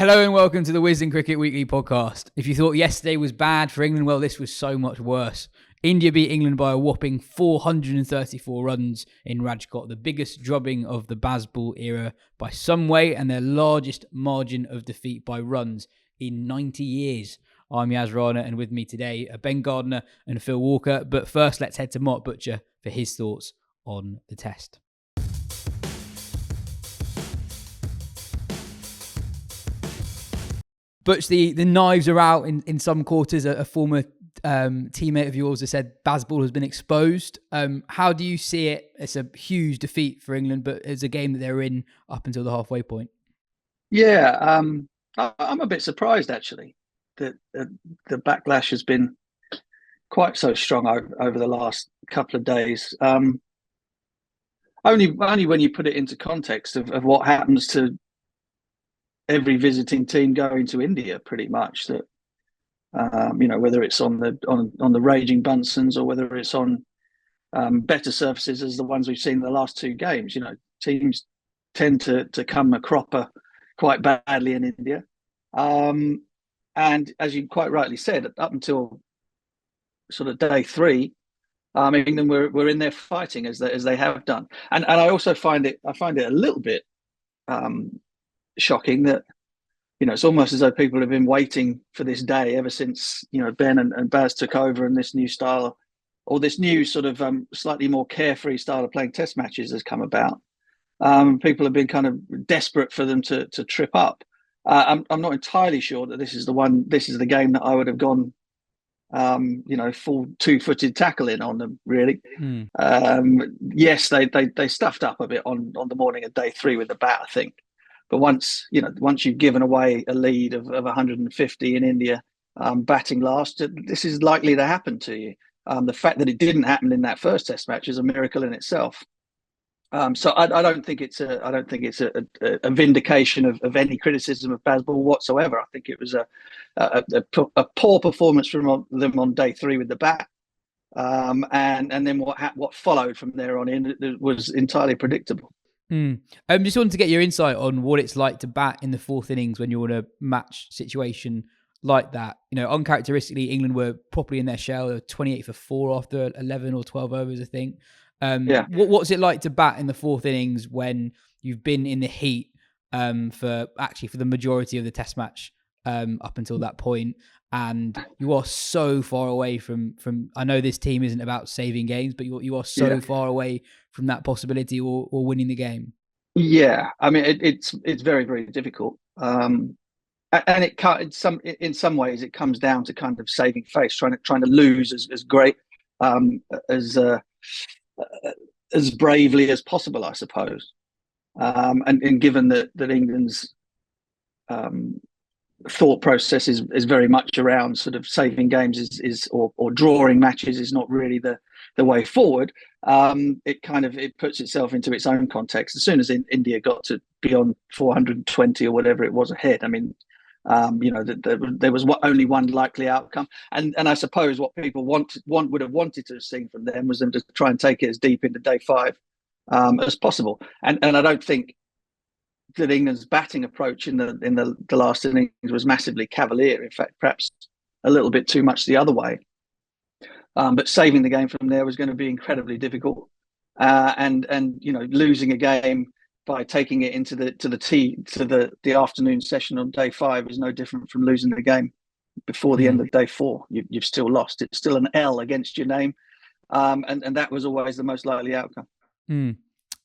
Hello and welcome to the Wisden Cricket Weekly Podcast. If you thought yesterday was bad for England, well, this was so much worse. India beat England by a whopping 434 runs in Rajkot, the biggest drubbing of the Bazball era by some way and their largest margin of defeat by runs in 90 years. I'm Yas Rana, and with me today are Ben Gardner and Phil Walker. But first, let's head to Mark Butcher for his thoughts on the test. Butch, the knives are out in some quarters. A former teammate of yours has said Bazball has been exposed. How do you see it? It's a huge defeat for England, but it's a game that they're in up until the halfway point. Yeah, I'm a bit surprised actually that the backlash has been quite so strong over the last couple of days. Only when you put it into context of what happens to every visiting team going to India, pretty much, that whether it's on the raging Bunsons or whether it's on better surfaces as the ones we've seen in the last two games. Teams tend to come a cropper quite badly in India, and as you quite rightly said, up until sort of day three, England were in there fighting as they have done, and I also find it a little bit shocking that it's almost as though people have been waiting for this day ever since Ben and Baz took over, and this new style, or this new sort of slightly more carefree style of playing test matches has come about. People have been kind of desperate for them to trip up. I'm not entirely sure that this is the game that I would have gone full two-footed tackle in on them, really. Yes, they stuffed up a bit on the morning of day three with the bat, I think. But once you've given away a lead of 150 in India, batting last, this is likely to happen to you. The fact that it didn't happen in that first Test match is a miracle in itself. So I don't think it's a vindication of any criticism of Bazball whatsoever. I think it was a poor performance from them on day three with the bat, and then what followed from there on in was entirely predictable. Just wanted to get your insight on what it's like to bat in the fourth innings when you're in a match situation like that. Uncharacteristically, England were properly in their shell. They were 28 for 4 after 11 or 12 overs, I think. What's it like to bat in the fourth innings when you've been in the heat for the majority of the test match up until that point, and you are so far away from I know this team isn't about saving games, but you are so far away from that possibility or winning the game? Yeah, I mean it's very, very difficult, and it can't, in some ways it comes down to kind of saving face, trying to lose as great as bravely as possible, I suppose. And given that England's thought process is very much around sort of saving games or drawing matches is not really the way forward. It puts itself into its own context. As soon as India got to beyond 420 or whatever it was ahead, I mean, there was only one likely outcome, and I suppose what people would have wanted to have seen from them was them to try and take it as deep into day five as possible. And I don't think that England's batting approach in the last innings was massively cavalier. In fact, perhaps a little bit too much the other way. But saving the game from there was going to be incredibly difficult, and losing a game by taking it into the afternoon session on day five is no different from losing the game before the end of day four. You've still lost. It's still an L against your name, and that was always the most likely outcome.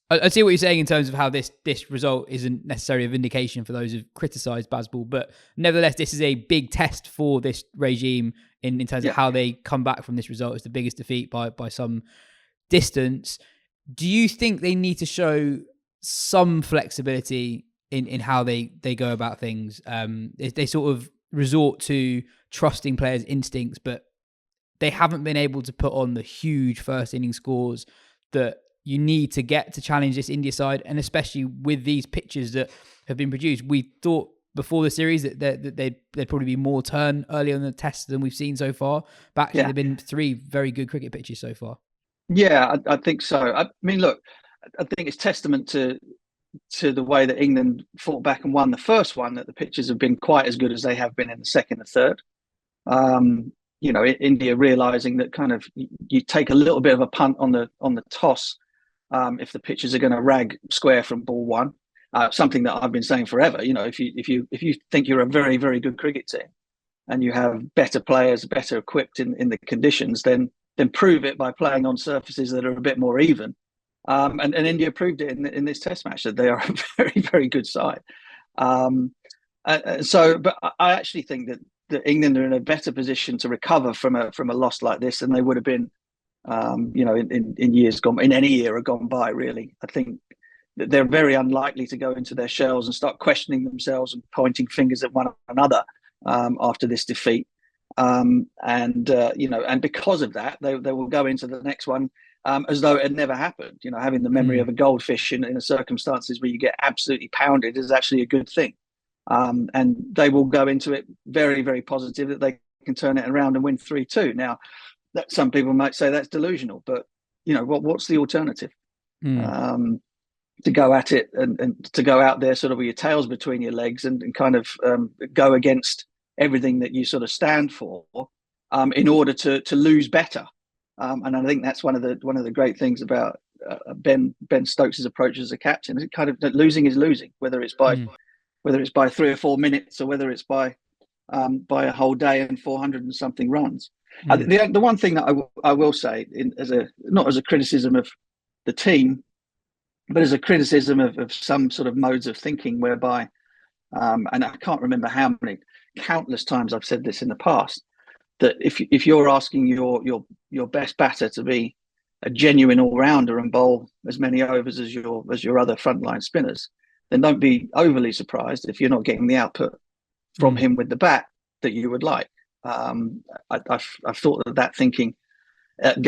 I see what you're saying in terms of how this result isn't necessarily a vindication for those who've criticised Bazball, but nevertheless, this is a big test for this regime in terms of how they come back from this result. It's the biggest defeat by some distance. Do you think they need to show some flexibility in how they go about things? They sort of resort to trusting players' instincts, but they haven't been able to put on the huge first inning scores that you need to get to challenge this India side, and especially with these pitches that have been produced. We thought before the series that there'd probably be more turn earlier in the test than we've seen so far, but actually there've been 3 very good cricket pitches so far. Yeah, I think so. I mean, look, I think it's testament to to the way that England fought back and won the first one, that the pitches have been quite as good as they have been in the second and third. India realizing that kind of you take a little bit of a punt on the toss if the pitches are going to rag square from ball one. Something that I've been saying forever. If you think you're a very, very good cricket team and you have better players, better equipped in the conditions, then prove it by playing on surfaces that are a bit more even. And India proved it in this Test match that they are a very, very good side. But I actually think that England are in a better position to recover from a loss like this than they would have been, in years gone, in any era gone by. Really, I think that they're very unlikely to go into their shells and start questioning themselves and pointing fingers at one another after this defeat. And because of that, they will go into the next one as though it had never happened. Having the memory of a goldfish in circumstances where you get absolutely pounded is actually a good thing. And they will go into it very, very positive that they can turn it around and win 3-2. Now, that some people might say that's delusional, but what's the alternative? To go at it and to go out there sort of with your tails between your legs and kind of go against everything that you sort of stand for in order to lose better. And I think that's one of the great things about Ben Stokes' approach as a captain. Is kind of that losing is losing, whether it's by 3 or 4 minutes or whether it's by a whole day and 400 and something runs. The one thing that I will say, not as a criticism of the team, but as a criticism of some sort of modes of thinking whereby, and I can't remember how many countless times I've said this in the past, that if you're asking your best batter to be a genuine all-rounder and bowl as many overs as your other frontline spinners, then don't be overly surprised if you're not getting the output from him with the bat that you would like. I've thought that thinking.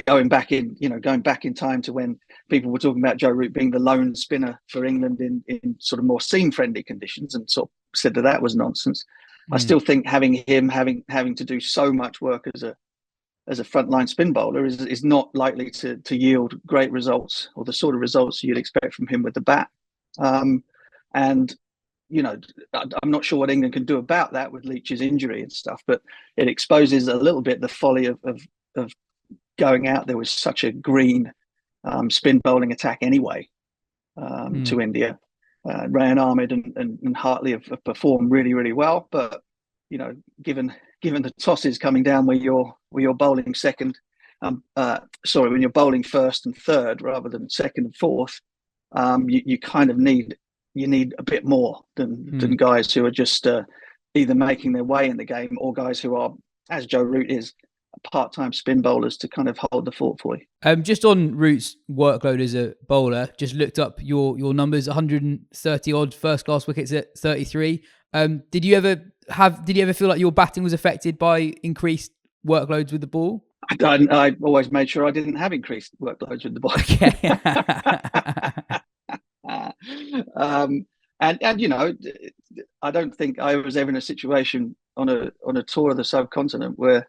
Going back in time to when people were talking about Joe Root being the lone spinner for England in sort of more seam-friendly conditions, and sort of said that was nonsense. I still think having him having to do so much work as a frontline spin bowler is not likely to yield great results or the sort of results you'd expect from him with the bat. And I'm not sure what England can do about that with Leach's injury and stuff, but it exposes a little bit the folly of going out there with such a green spin bowling attack anyway to India. Rayan Ahmed and Hartley have performed really, really well, but given the tosses coming down where you're bowling second, when you're bowling first and third rather than second and fourth, you kind of need a bit more than guys who are just either making their way in the game or guys who are, as Joe Root is, part-time spin bowlers to kind of hold the fort for you. Just on Root's workload as a bowler, just looked up your numbers, 130 odd first-class wickets at 33. Did you ever feel like your batting was affected by increased workloads with the ball? I always made sure I didn't have increased workloads with the ball. Okay. I don't think I was ever in a situation on a tour of the subcontinent where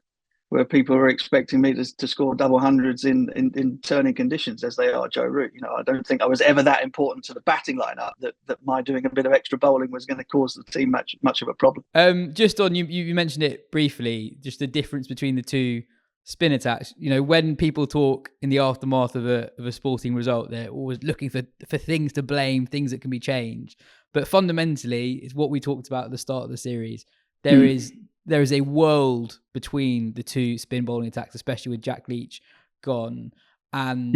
people were expecting me to score double hundreds in turning conditions as they are Joe Root. I don't think I was ever that important to the batting lineup that my doing a bit of extra bowling was going to cause the team much of a problem. Just on you mentioned it briefly, just the difference between the two spin attacks. When people talk in the aftermath of a sporting result, they're always looking for things to blame, things that can be changed. But fundamentally, it's what we talked about at the start of the series. There is a world between the two spin bowling attacks, especially with Jack Leach gone. And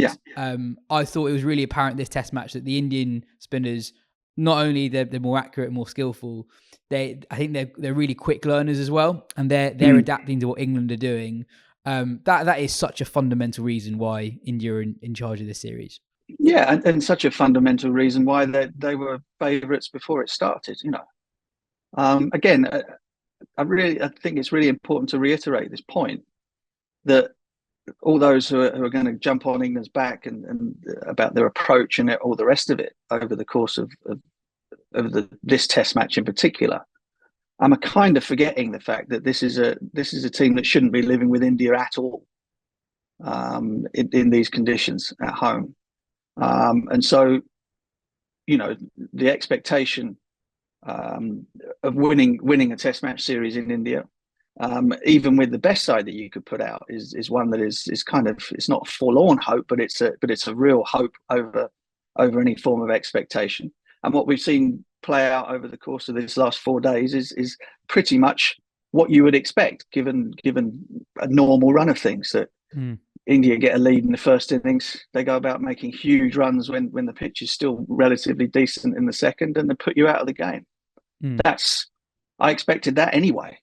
I thought it was really apparent this Test match that the Indian spinners, not only they're more accurate and more skillful, I think they're really quick learners as well, and they're adapting to what England are doing. That is such a fundamental reason why India are in charge of this series. Yeah, and such a fundamental reason why they were favourites before it started. Again. I think it's really important to reiterate this point that all those who are going to jump on England's back and about their approach and all the rest of it over the course of this Test match in particular, I'm kind of forgetting the fact that this is a team that shouldn't be living with India at all in these conditions at home, and so the expectation of winning a Test match series in India, even with the best side that you could put out, is one that is kind of, it's not a forlorn hope, but it's a real hope over any form of expectation. And what we've seen play out over the course of this last 4 days is pretty much what you would expect, given a normal run of things. That India get a lead in the first innings, they go about making huge runs when the pitch is still relatively decent in the second, and they put you out of the game. I expected that anyway.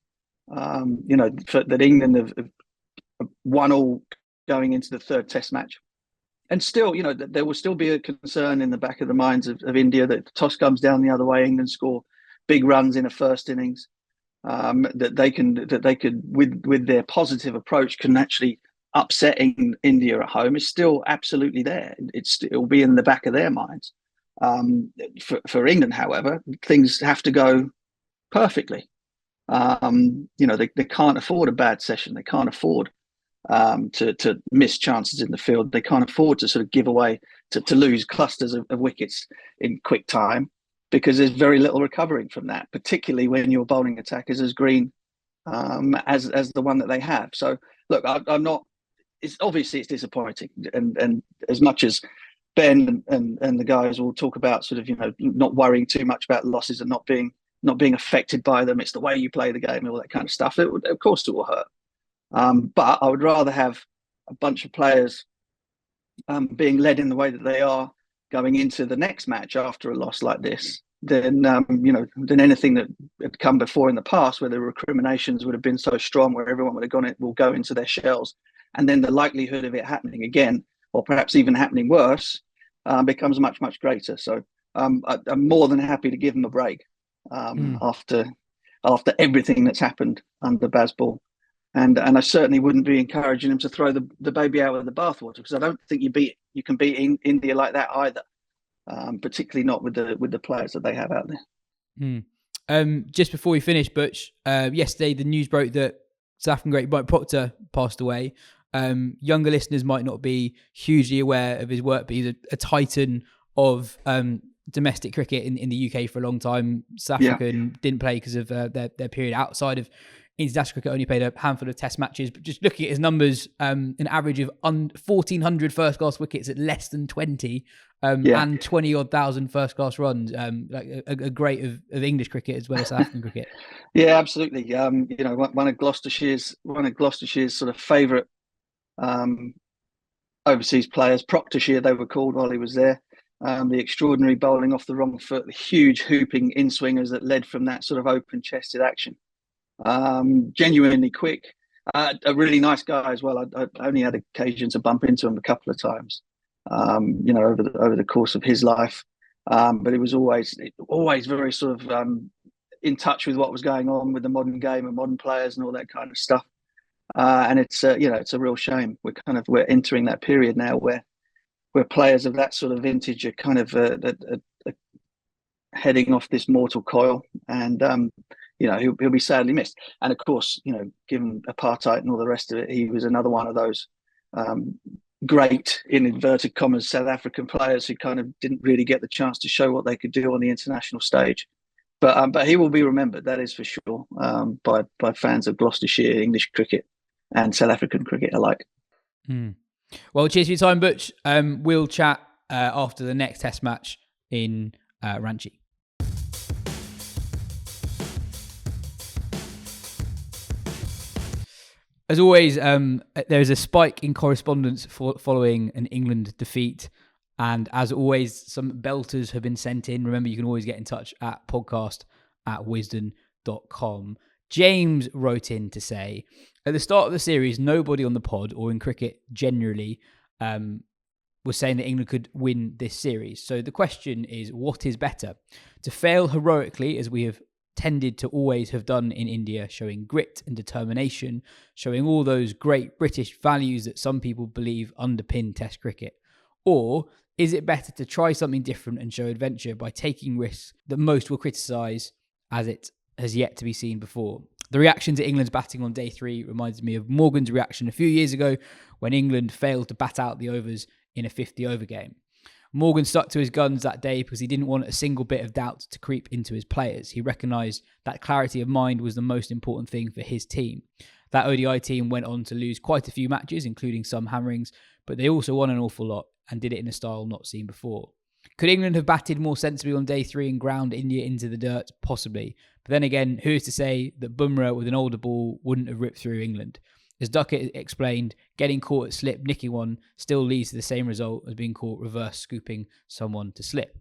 That England have won all going into the third Test match. And still, there will still be a concern in the back of the minds of India that the toss comes down the other way, England score big runs in a first innings, that they could with their positive approach can actually upset India at home. Is still absolutely there. It'll be in the back of their minds. For England, however, things have to go perfectly. They can't afford a bad session. They can't afford to miss chances in the field. They can't afford to sort of give away, to lose clusters of wickets in quick time, because there's very little recovering from that, particularly when your bowling attack is as green as the one that they have. So look, I'm not. It's obviously it's disappointing, and as much as Ben and the guys will talk about sort of not worrying too much about losses and not being affected by them, it's the way you play the game and all that kind of stuff. Of course it will hurt. But I would rather have a bunch of players being led in the way that they are going into the next match after a loss like this than anything that had come before in the past, where the recriminations would have been so strong, where everyone would have will go into their shells, and then the likelihood of it happening again, or perhaps even happening worse, becomes much, much greater. So I'm more than happy to give them a break after everything that's happened under Bazball. And I certainly wouldn't be encouraging him to throw the baby out with the bathwater, because I don't think you can beat India like that either, particularly not with the players that they have out there. Just before we finish, Butch, yesterday the news broke that South African great Mike Proctor passed away. Younger listeners might not be hugely aware of his work, but he's a titan of domestic cricket in the UK for a long time. South African didn't play because of their period outside of international cricket, only played a handful of Test matches. But just looking at his numbers, an average of 1,400 first-class wickets at less than 20, and 20-odd thousand first-class runs. Like a great of English cricket as well as South African cricket. Yeah, absolutely. One of Gloucestershire's sort of favourite overseas players, Proctorshire they were called while he was there. The extraordinary bowling off the wrong foot, the huge hooping in-swingers that led from that sort of open-chested action. Genuinely quick, a really nice guy as well. I only had occasion to bump into him a couple of times, over the course of his life. But it was always very sort of in touch with what was going on with the modern game and modern players and all that kind of stuff. And it's a real shame. We're entering that period now where players of that sort of vintage are kind of heading off this mortal coil, and he'll be sadly missed. And of course, given apartheid and all the rest of it, he was another one of those great, in inverted commas, South African players who kind of didn't really get the chance to show what they could do on the international stage. But he will be remembered, that is for sure, by fans of Gloucestershire, English cricket and South African cricket alike. Well, cheers for your time, Butch. We'll chat after the next Test match in Ranchi. As always, there's a spike in correspondence following an England defeat. And as always, some belters have been sent in. Remember, you can always get in touch at podcast@wisden.com. James wrote in to say, at the start of the series, nobody on the pod or in cricket generally was saying that England could win this series. So the question is, what is better? To fail heroically, as we have tended to always have done in India, showing grit and determination, showing all those great British values that some people believe underpin Test cricket? Or is it better to try something different and show adventure by taking risks that most will criticise, as it has yet to be seen before? The reaction to England's batting on day 3 reminds me of Morgan's reaction a few years ago when England failed to bat out the overs in a 50-over game. Morgan stuck to his guns that day because he didn't want a single bit of doubt to creep into his players. He recognised that clarity of mind was the most important thing for his team. That ODI team went on to lose quite a few matches, including some hammerings, but they also won an awful lot and did it in a style not seen before. Could England have batted more sensibly on day 3 and ground India into the dirt? Possibly. But then again, who is to say that Bumrah with an older ball wouldn't have ripped through England? As Duckett explained, getting caught at slip, nicking one, still leads to the same result as being caught reverse scooping someone to slip.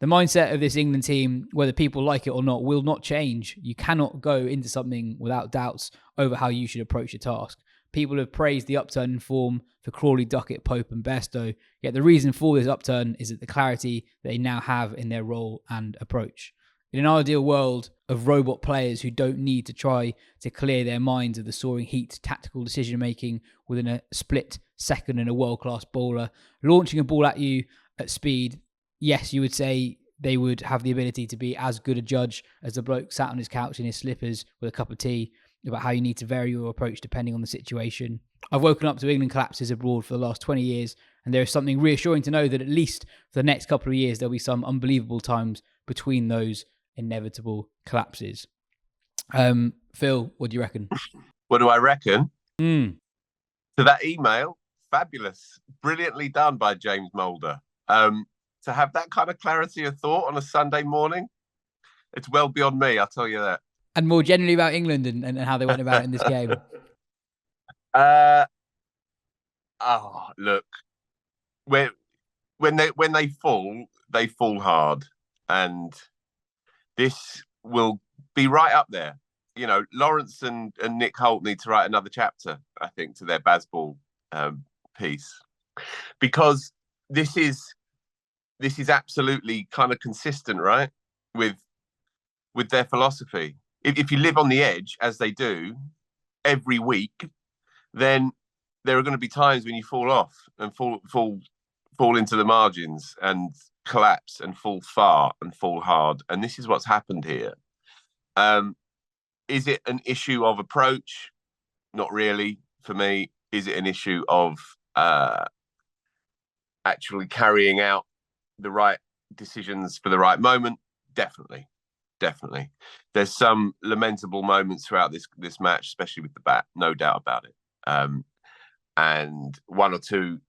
The mindset of this England team, whether people like it or not, will not change. You cannot go into something without doubts over how you should approach a task. People have praised the upturn in form for Crawley, Duckett, Pope and Bairstow, yet the reason for this upturn is that the clarity they now have in their role and approach. In an ideal world of robot players who don't need to try to clear their minds of the soaring heat, tactical decision-making within a split second and a world-class bowler, launching a ball at you at speed, yes, you would say they would have the ability to be as good a judge as the bloke sat on his couch in his slippers with a cup of tea about how you need to vary your approach depending on the situation. I've woken up to England collapses abroad for the last 20 years, and there is something reassuring to know that at least for the next couple of years, there'll be some unbelievable times between those inevitable collapses. Phil, what do you reckon? What do I reckon? To that email, fabulous, brilliantly done by James Moulder. To have that kind of clarity of thought on a Sunday morning, it's well beyond me, I'll tell you that. And more generally about England and how they went about it in this game. Look, when they fall hard, and this will be right up there. You know, Lawrence and Nick Holt need to write another chapter, I think, to their Bazball piece, because this is absolutely kind of consistent, right, with their philosophy. If you live on the edge, as they do, every week, then there are going to be times when you fall off and fall into the margins and collapse and fall far and fall hard. And this is what's happened here. Is it an issue of approach? Not really, for me. Is it an issue of actually carrying out the right decisions for the right moment? Definitely. There's some lamentable moments throughout this match, especially with the bat, no doubt about it. And one or two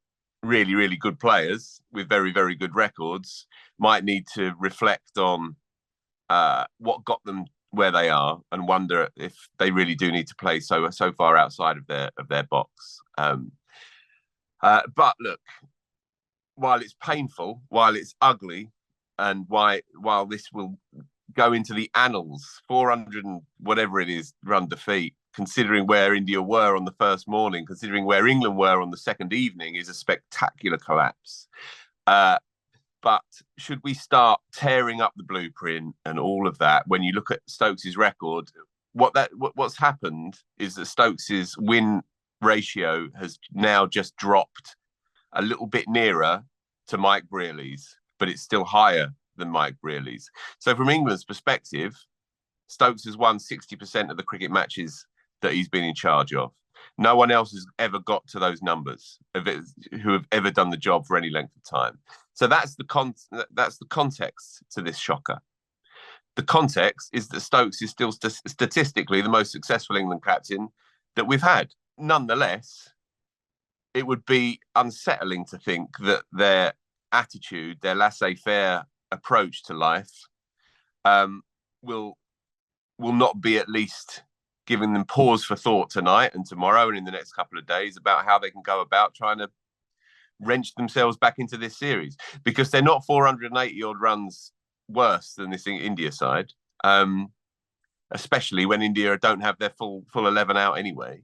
really, really good players with very, very good records might need to reflect on what got them where they are and wonder if they really do need to play so far outside of their box. But look, while it's painful, while it's ugly, and while this will go into the annals, 400 and whatever it is run defeat, considering where India were on the first morning, considering where England were on the second evening, is a spectacular collapse. But should we start tearing up the blueprint and all of that? When you look at Stokes' record, what's happened is that Stokes' win ratio has now just dropped a little bit nearer to Mike Brearley's, but it's still higher than Mike Brearley's. So from England's perspective, Stokes has won 60% of the cricket matches that he's been in charge of. No one else has ever got to those numbers who have ever done the job for any length of time. So that's the context to this shocker. The context is that Stokes is still statistically the most successful England captain that we've had. Nonetheless, it would be unsettling to think that their attitude, their laissez-faire approach to life, will not be at least giving them pause for thought tonight and tomorrow and in the next couple of days about how they can go about trying to wrench themselves back into this series, because they're not 480 odd runs worse than this India side, especially when India don't have their full 11 out anyway.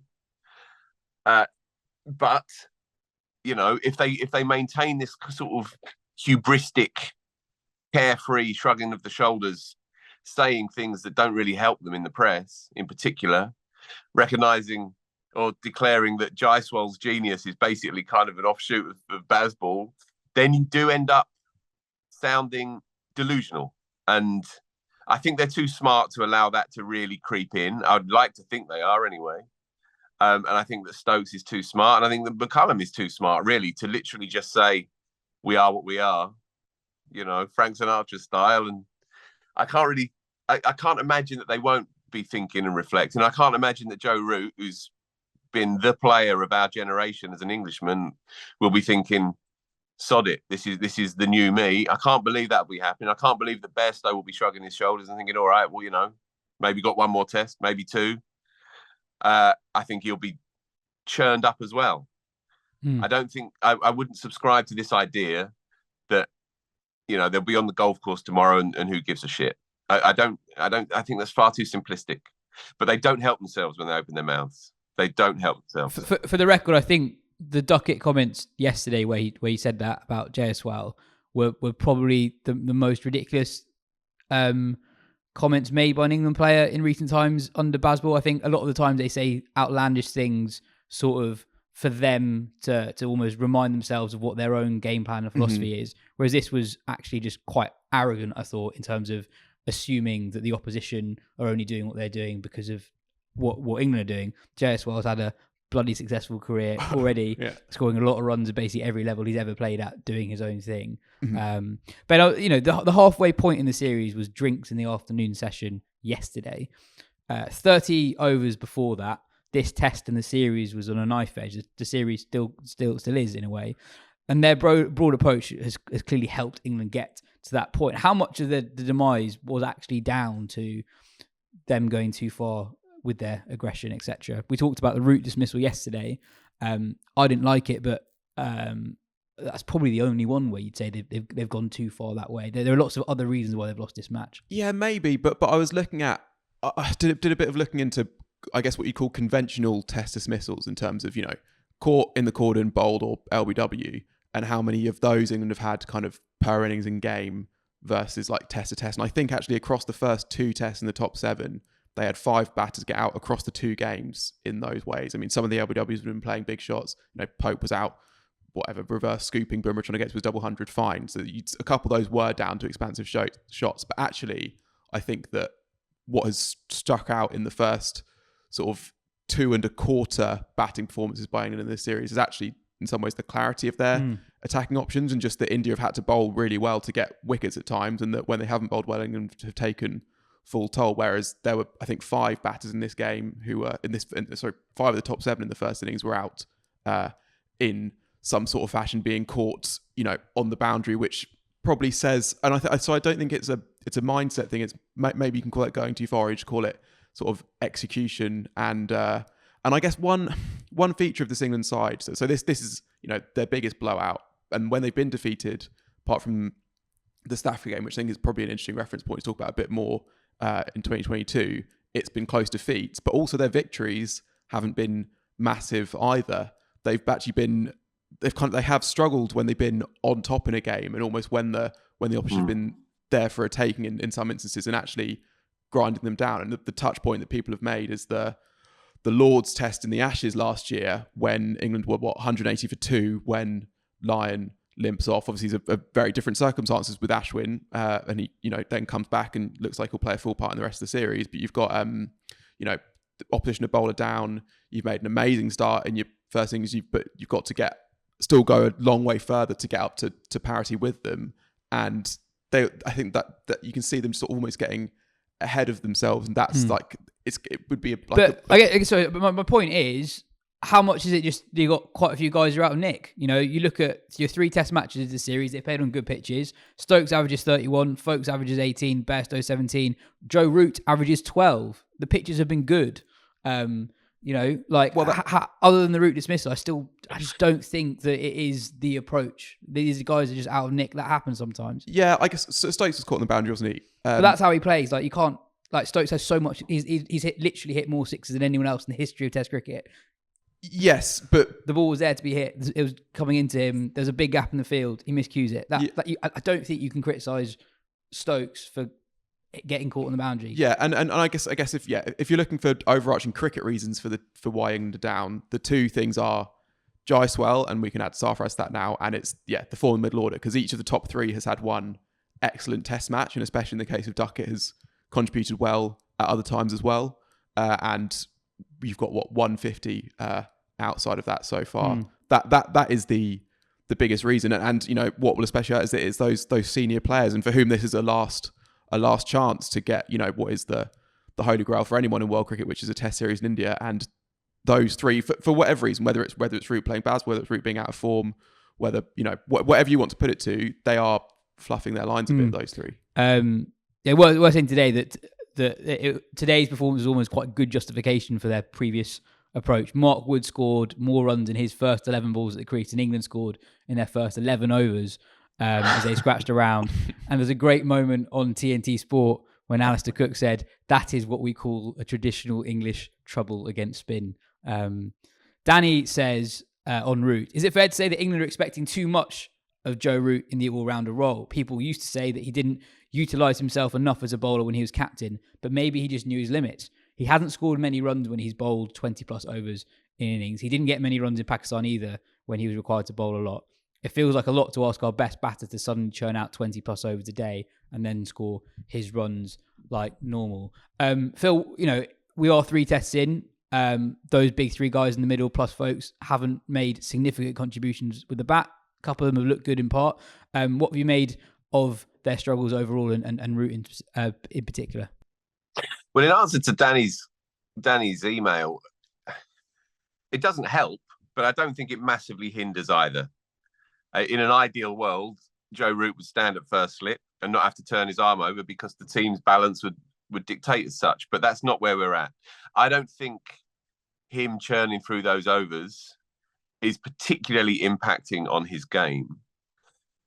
But you know, if they maintain this sort of hubristic, carefree shrugging of the shoulders, saying things that don't really help them in the press, in particular, recognizing or declaring that Jaiswal's genius is basically kind of an offshoot of Bazball, then you do end up sounding delusional. And I think they're too smart to allow that to really creep in. I'd like to think they are anyway. And I think that Stokes is too smart. And I think that McCullum is too smart, really, to literally just say, we are what we are, Frank Sinatra style. And I can't imagine that they won't be thinking and reflecting. I can't imagine that Joe Root, who's been the player of our generation as an Englishman, will be thinking, sod it, this is the new me. I can't believe that will be happening. I can't believe that Bairstow will be shrugging his shoulders and thinking, all right, well, maybe got one more test, maybe two. I think he'll be churned up as well. I don't think I wouldn't subscribe to this idea that they'll be on the golf course tomorrow and who gives a shit. I think that's far too simplistic. But they don't help themselves when they open their mouths. They don't help themselves. For the record, I think the Duckett comments yesterday where he said that about Jaiswal were probably the most ridiculous comments made by an England player in recent times under Bazball. I think a lot of the times they say outlandish things sort of for them to almost remind themselves of what their own game plan and philosophy is. Whereas this was actually just quite arrogant, I thought, in terms of assuming that the opposition are only doing what they're doing because of what England are doing. Jaiswal's had a bloody successful career already, scoring a lot of runs at basically every level he's ever played at, doing his own thing. But the halfway point in the series was drinks in the afternoon session yesterday. 30 overs before that, this test in the series was on a knife edge. The series still is in a way, and their broad approach has clearly helped England get to that point. How much of the demise was actually down to them going too far with their aggression, etc.? We talked about the Root dismissal yesterday. I didn't like it, but that's probably the only one where you'd say they've gone too far that way. There are lots of other reasons why they've lost this match. Yeah, maybe, but I was looking at, I did a bit of looking into, I guess, what you call conventional test dismissals in terms of, caught in the cordon, bowled or LBW, and how many of those England have had kind of per innings in game versus like test to test. And I think actually across the first two tests in the top 7, they had 5 batters get out across the 2 games in those ways. I mean, some of the LBWs have been playing big shots. Pope was out, reverse scooping, Boomer trying to get to his double 100 fine. So a couple of those were down to expansive shots. But actually, I think that what has stuck out in the first sort of 2 1/4 batting performances by England in this series is actually, in some ways, the clarity of their attacking options, and just that India have had to bowl really well to get wickets at times, and that when they haven't bowled well, England have taken full toll. Whereas there were, I think, 5 batters in this game who were 5 of the top 7 in the first innings were out in some sort of fashion, being caught, on the boundary, which probably says, and so I don't think it's a mindset thing. It's maybe you can call it going too far, or you just call it sort of execution. And I guess one feature of this England side. So this is their biggest blowout, and when they've been defeated, apart from the South Africa game, which I think is probably an interesting reference point to talk about a bit more in 2022, it's been close defeats, but also their victories haven't been massive either. They've actually been they have struggled when they've been on top in a game, and almost when the opposition have been there for a taking in some instances, and actually grinding them down. And the touch point that people have made is the Lord's Test in the Ashes last year, when England were 180 for 2 when Lyon limps off. Obviously, it's a very different circumstances with Ashwin, and he then comes back and looks like he'll play a full part in the rest of the series. But you've got the opposition a bowler down. You've made an amazing start in your first innings, but you've got to still go a long way further to get up to parity with them. And I think that you can see them sort of almost getting ahead of themselves, and that's like it would be my point is, how much is it just you got quite a few guys who are out of nick? You look at your 3 test matches of the series, they played on good pitches. Stokes averages 31, Folkes averages 18, Bairstow 17, Joe Root averages 12. The pitches have been good. Other than the Root dismissal, I just don't think that it is the approach. These guys are just out of nick. That happens sometimes. Yeah, I guess Stokes was caught on the boundary, wasn't he? But that's how he plays. Like, you can't. Like, Stokes has so much. He's literally hit more sixes than anyone else in the history of Test cricket. Yes, but the ball was there to be hit. It was coming into him. There's a big gap in the field. He miscues it. I don't think you can criticise Stokes for getting caught on the boundary. Yeah, and I guess if you're looking for overarching cricket reasons for why England are down, the 2 things are Jaiswal, and we can add Sarfaraz to that now, and it's the form middle order, because each of the top 3 has had one excellent test match, and especially in the case of Duckett, has contributed well at other times as well. And you've got 150 outside of that so far. That is the the biggest reason. And you know what will especially hurt is that it's those senior players, and for whom this is a last chance to get, you know, what is the holy grail for anyone in world cricket, which is a Test series in India. And those three, for whatever reason, whether it's Root playing Baz, whether it's Root being out of form, whether, you know, whatever you want to put it to, they are fluffing their lines a bit. Those three. We're saying today that today's performance was almost quite a good justification for their previous approach. Mark Wood scored more runs in his first 11 balls at the crease than England scored in their first 11 overs as they scratched around. And there's a great moment on TNT Sport when Alistair Cook said, "That is what we call a traditional English trouble against spin." Danny says on Root, is it fair to say that England are expecting too much of Joe Root in the all-rounder role? People used to say that he didn't utilise himself enough as a bowler when he was captain, but maybe he just knew his limits. He hasn't scored many runs when he's bowled 20-plus overs in innings. He didn't get many runs in Pakistan either when he was required to bowl a lot. It feels like a lot to ask our best batter to suddenly churn out 20-plus overs a day and then score his runs like normal. Phil, you know, we are 3 tests in. Those big 3 guys in the middle plus folks haven't made significant contributions with the bat. A couple of them have looked good in part. What have you made of their struggles overall and Root in particular? Well, in answer to Danny's email, it doesn't help, but I don't think it massively hinders either. In an ideal world, Joe Root would stand at first slip and not have to turn his arm over because the team's balance would dictate as such. But that's not where we're at. I don't think him churning through those overs is particularly impacting on his game.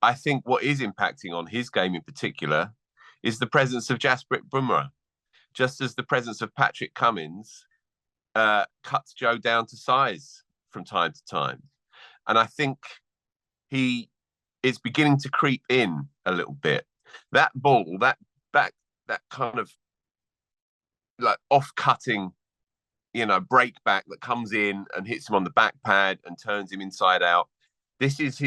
I think what is impacting on his game in particular is the presence of Jasprit Bumrah. Just as the presence of Patrick Cummins cuts Joe down to size from time to time. And I think he is beginning to creep in a little bit. That ball, that kind of like off-cutting, you know, break back that comes in and hits him on the back pad and turns him inside out. This is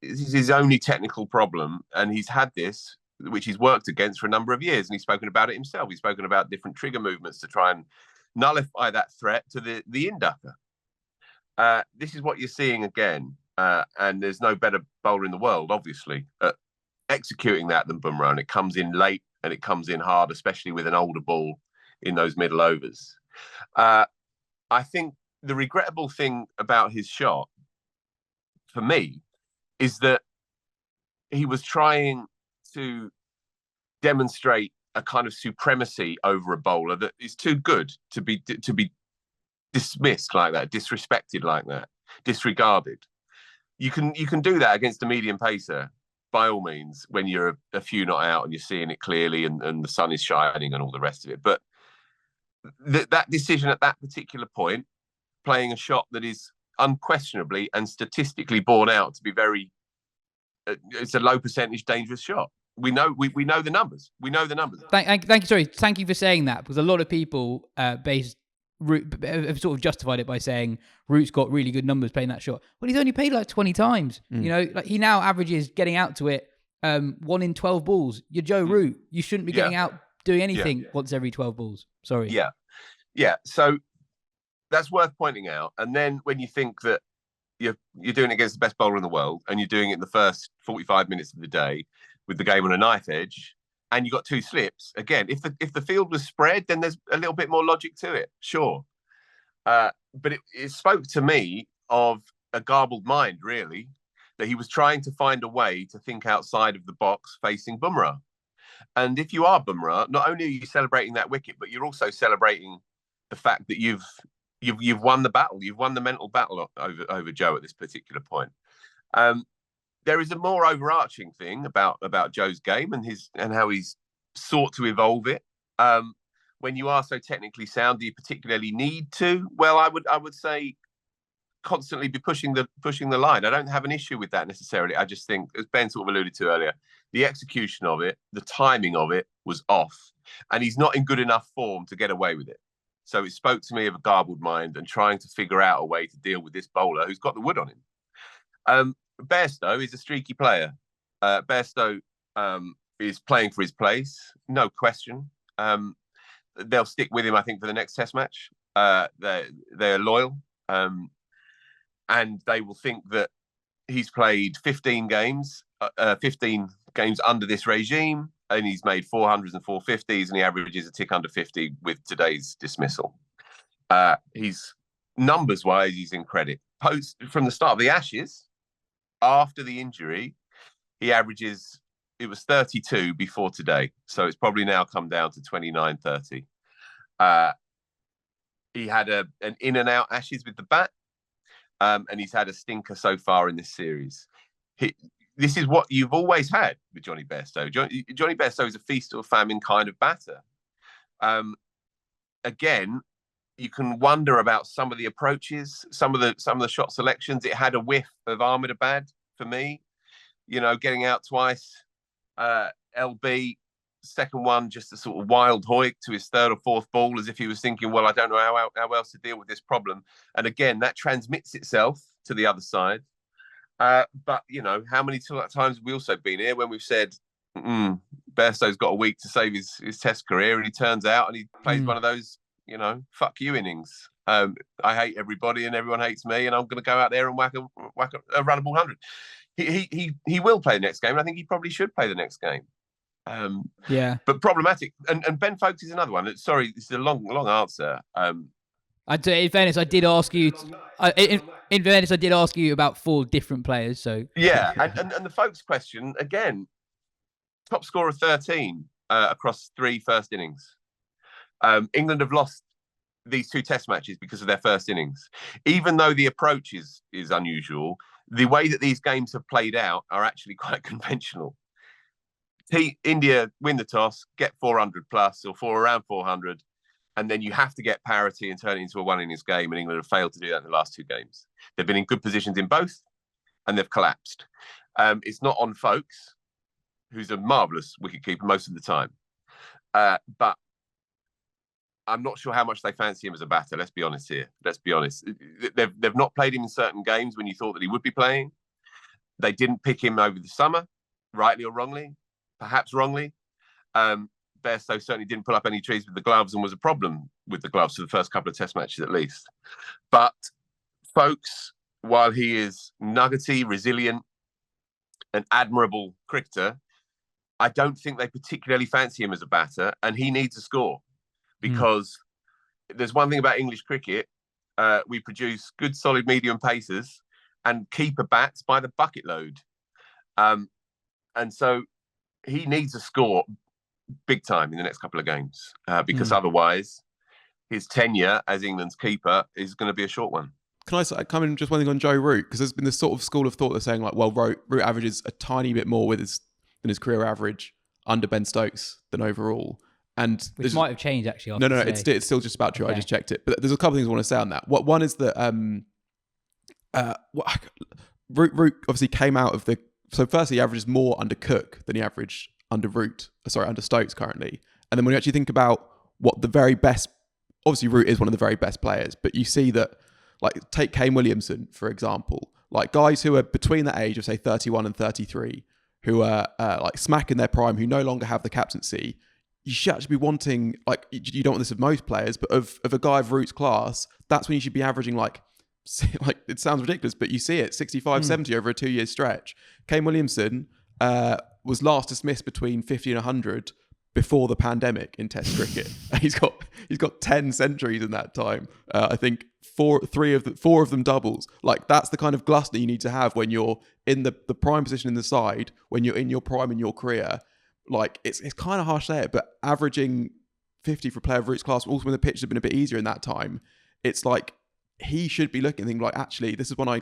his only technical problem, and he's had this, which he's worked against for a number of years, and he's spoken about it himself. He's spoken about different trigger movements to try and nullify that threat to the inducker. This is what you're seeing again, and there's no better bowler in the world, obviously, at executing that than Bumrah, and it comes in late and it comes in hard, especially with an older ball in those middle overs. I think the regrettable thing about his shot, for me, is that he was trying to demonstrate a kind of supremacy over a bowler that is too good to be dismissed like that, disrespected like that, disregarded. You can do that against a medium pacer, by all means, when you're a few not out and you're seeing it clearly and the sun is shining and all the rest of it. But that decision at that particular point, playing a shot that is unquestionably and statistically borne out to be it's a low percentage dangerous shot. We know the numbers. We know the numbers. Thank you. Sorry, thank you for saying that, because a lot of people have sort of justified it by saying Root's got really good numbers playing that shot. Well, he's only played like 20 times. You know, like he now averages getting out to it 1 in 12 balls. You're Joe Root. You shouldn't be getting out doing anything once every 12 balls. Sorry. Yeah. So that's worth pointing out. And then when you think that you're doing it against the best bowler in the world, and you're doing it in the first 45 minutes of the day with the game on a knife edge, and you got 2 slips, again, if the field was spread, then there's a little bit more logic to it, sure. But it spoke to me of a garbled mind, really, that he was trying to find a way to think outside of the box facing Bumrah. And if you are Bumrah, not only are you celebrating that wicket, but you're also celebrating the fact that you've won the battle. You've won the mental battle over Joe at this particular point. There is a more overarching thing about Joe's game and how he's sought to evolve it. When you are so technically sound, do you particularly need to? Well, I would say constantly be pushing the line. I don't have an issue with that necessarily. I just think, as Ben sort of alluded to earlier, the execution of it, the timing of it was off, and he's not in good enough form to get away with it. So it spoke to me of a garbled mind and trying to figure out a way to deal with this bowler who's got the wood on him. Bairstow is a streaky player. Bairstow is playing for his place, no question. They'll stick with him, I think, for the next Test match. They're loyal, and they will think that he's played 15 games under this regime, and he's made 400s and 450s, and he averages a tick under 50 with today's dismissal. He's numbers-wise, he's in credit. From the start of the Ashes, after the injury, he averages, it was 32 before today, so it's probably now come down to 29, 30. He had an in and out Ashes with the bat, and he's had a stinker so far in this series. This is what you've always had with Johnny Bairstow. Johnny Bairstow is a feast or famine kind of batter. Again, you can wonder about some of the approaches, some of the shot selections. It had a whiff of Ahmedabad for me, getting out twice. LB, second one, just a sort of wild hoik to his third or fourth ball, as if he was thinking, well, I don't know how else to deal with this problem. And again, that transmits itself to the other side. But, how many times have we also been here when we've said, Bairstow's got a week to save his test career, and he turns out and he plays one of those, fuck you innings. I hate everybody and everyone hates me, and I'm going to go out there and whack a runnable 100. He will play the next game, and I think he probably should play the next game. But problematic. And Ben Foakes is another one. Sorry, this is a long answer. In fairness, I did ask you. In fairness, I did ask you about 4 different players. So and the Foakes question again. Top scorer 13 across 3 first innings. England have lost these 2 Test matches because of their first innings. Even though the approach is unusual, the way that these games have played out are actually quite conventional. India win the toss, get 400 plus or around 400. And then you have to get parity and turn it into a 1-innings game, and England have failed to do that in the last 2 games. They've been in good positions in both, and they've collapsed. It's not on Foakes, who's a marvellous wicketkeeper most of the time. But I'm not sure how much they fancy him as a batter. Let's be honest here. Let's be honest. They've not played him in certain games when you thought that he would be playing. They didn't pick him over the summer, rightly or wrongly, perhaps wrongly. Bairstow certainly didn't pull up any trees with the gloves and was a problem with the gloves for the first couple of Test matches at least. But Foakes, while he is nuggety, resilient, an admirable cricketer, I don't think they particularly fancy him as a batter, and he needs a score because there's one thing about English cricket. We produce good, solid, medium pacers and keeper bats by the bucket load. And so he needs a score big time in the next couple of games because otherwise his tenure as England's keeper is going to be a short one. Can I come in just one thing on Joe Root? Because there's been this sort of school of thought that's saying like, well, Root averages a tiny bit more than his career average under Ben Stokes than overall. And which might have changed actually. No, it's still just about true. Okay. I just checked it. But there's a couple of things I want to say on that. One is that Root obviously came out of the... So firstly, he averages more under Cook than he averaged under Stokes currently. And then when you actually think about what the very best... Obviously, Root is one of the very best players, but you see that, like, take Kane Williamson, for example. Like, guys who are between the age of, say, 31 and 33, who are, like, smack in their prime, who no longer have the captaincy, you should actually be wanting, like, you don't want this of most players, but of a guy of Root's class, that's when you should be averaging, like, it sounds ridiculous, but you see it, 65, 70 over a 2-year stretch. Kane Williamson was last dismissed between 50 and 100 before the pandemic in Test cricket. He's got 10 centuries in that time. I think four of them doubles. Like, that's the kind of gluster you need to have when you're in the prime position in the side, when you're in your prime in your career. Like, it's kind of harsh to say it, but averaging 50 for a player of Root's class, also when the pitch had been a bit easier in that time, it's like he should be looking and thinking, like, actually, this is when I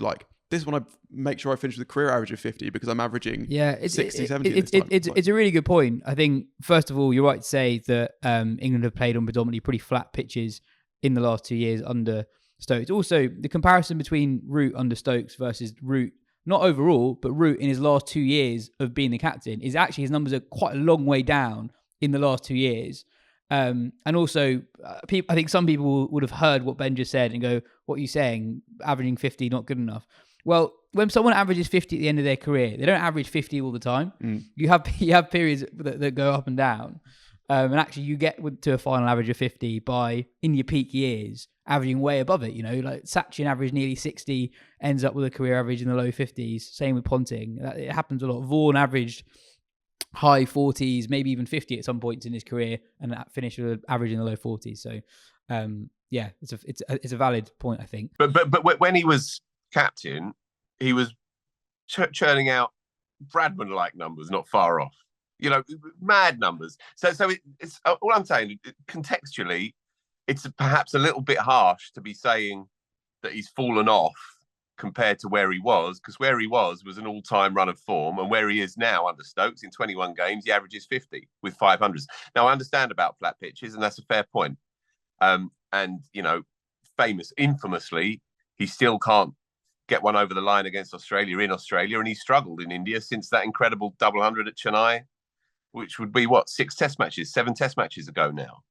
make sure I finish with a career average of 50 because I'm averaging 60, 70 It's a really good point. I think, first of all, you're right to say that England have played on predominantly pretty flat pitches in the last 2 years under Stokes. Also, the comparison between Root under Stokes versus Root, not overall, but Root in his last 2 years of being the captain, is actually his numbers are quite a long way down in the last 2 years. And also, I think some people would have heard what Ben just said and go, what are you saying? Averaging 50, not good enough. Well, when someone averages 50 at the end of their career, they don't average 50 all the time. You have periods that go up and down. And actually, you get to a final average of 50 in your peak years, averaging way above it. Like Sachin averaged nearly 60, ends up with a career average in the low 50s. Same with Ponting. It happens a lot. Vaughan averaged high 40s, maybe even 50 at some points in his career, and that finished with an average in the low 40s. So, it's a valid point, I think. But when he was captain, he was churning out Bradman-like numbers, not far off. Mad numbers. So it's all I'm saying. Contextually, it's perhaps a little bit harsh to be saying that he's fallen off compared to where he was, because where he was an all-time run of form, and where he is now under Stokes in 21 games, he averages 50 with 500s. Now, I understand about flat pitches, and that's a fair point. Infamously, he still can't get one over the line against Australia in Australia, and he's struggled in India since that incredible double 100 at Chennai, which would be 7 test matches ago now,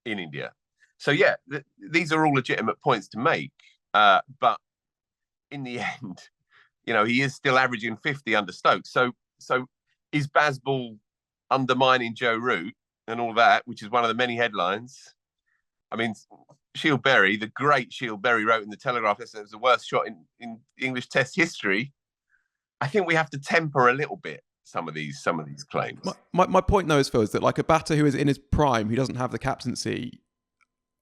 in India. So yeah, these are all legitimate points to make. But in the end, he is still averaging 50 under Stokes. So is Bazball undermining Joe Root and all that, which is one of the many headlines? I mean, Shield Berry, the great Shield Berry, wrote in the Telegraph that it was the worst shot in English Test history. I think we have to temper a little bit some of these claims. My point though is, Phil, is that like a batter who is in his prime, who doesn't have the captaincy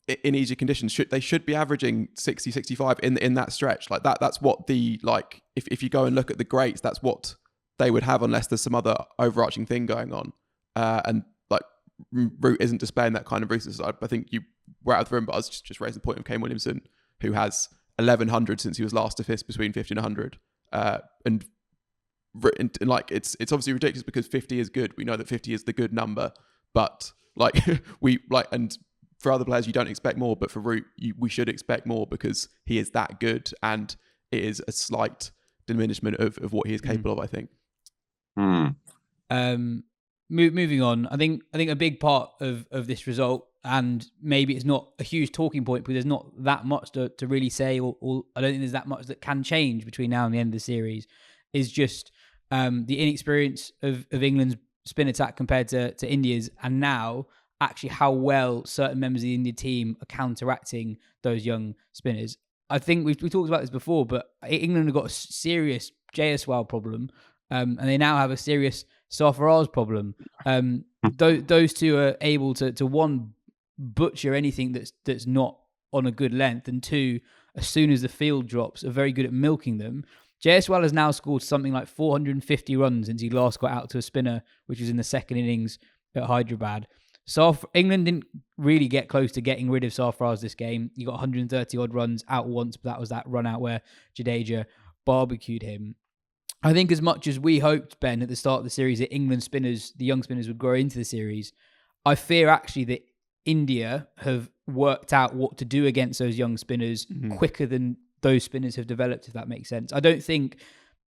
in easier conditions, should be averaging 60, 65 in that stretch. Like that's what if you go and look at the greats, that's what they would have, unless there's some other overarching thing going on. And like Root isn't displaying that kind of resources. I think you were out of the room, but I was just raising the point of Kane Williamson, who has 1,100 since he was last to fifth between 50 and 100. And like it's obviously ridiculous because 50 is good. We know that 50 is the good number, but and for other players you don't expect more, but for Root we should expect more because he is that good, and it is a slight diminishment of what he is capable of, I think. Moving on, I think a big part of this result, and maybe it's not a huge talking point because there's not that much to really say, or I don't think there's that much that can change between now and the end of the series, is just the inexperience of England's spin attack compared to India's, and now actually how well certain members of the India team are counteracting those young spinners. I think we talked about this before, but England have got a serious Jaiswal problem, and they now have a serious Sarfaraz problem. Those two are able to one, butcher anything that's not on a good length, and two, as soon as the field drops, are very good at milking them. Jaiswal has now scored something like 450 runs since he last got out to a spinner, which was in the second innings at Hyderabad. England didn't really get close to getting rid of Sarfaraz this game. He got 130 odd runs out once, but that was that run out where Jadeja barbecued him. I think as much as we hoped, Ben, at the start of the series that England spinners, the young spinners, would grow into the series, I fear actually that India have worked out what to do against those young spinners quicker than those spinners have developed, if that makes sense. I don't think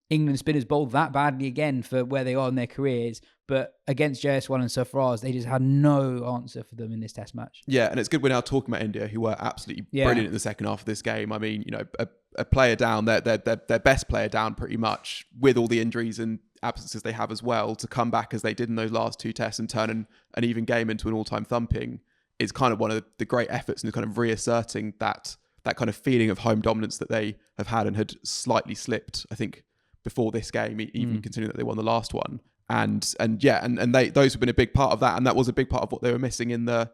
England spinners bowled that badly again for where they are in their careers, but against Jaiswal and Sarfaraz, they just had no answer for them in this test match. Yeah, and it's good we're now talking about India, who were absolutely brilliant in the second half of this game. I mean, a player down, their best player down pretty much, with all the injuries and absences they have as well, to come back as they did in those last two tests and turn an even game into an all-time thumping is kind of one of the great efforts in kind of reasserting that kind of feeling of home dominance that they have had and had slightly slipped, I think, before this game, even considering that they won the last one. And those have been a big part of that, and that was a big part of what they were missing in the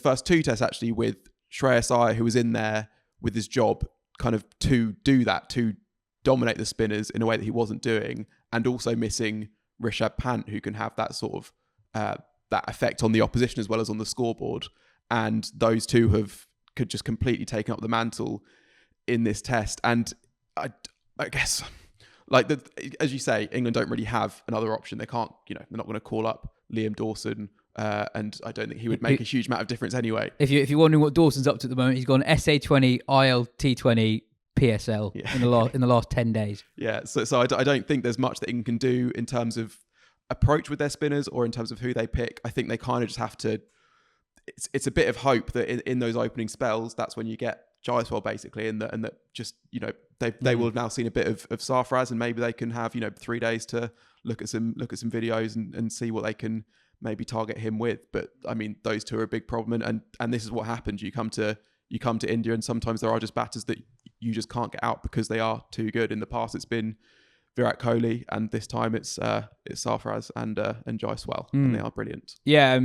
first two tests, actually, with Shreyas Iyer, who was in there with his job kind of to do that, to dominate the spinners in a way that he wasn't doing, and also missing Rishabh Pant, who can have that sort of that effect on the opposition as well as on the scoreboard. And those two could just completely taken up the mantle in this test. And I guess, as you say, England don't really have another option. They can't, they're not going to call up Liam Dawson, and I don't think he would make a huge amount of difference anyway. If you're wondering what Dawson's up to at the moment, he's gone SA20, ILT20, PSL in the last 10 days. Yeah, so I don't think there's much that England can do in terms of approach with their spinners or in terms of who they pick. I think they kind of just have to. It's a bit of hope that in those opening spells, that's when you get Jaiswal basically, and that just they will have now seen a bit of Sarfaraz, and maybe they can have 3 days to look at some videos and see what they can maybe target him with. But I mean, those two are a big problem, and this is what happens. You come to India, and sometimes there are just batters that you just can't get out because they are too good. In the past, it's been Virat Kohli, and this time it's Sarfaraz and Jaiswal, and they are brilliant. Yeah,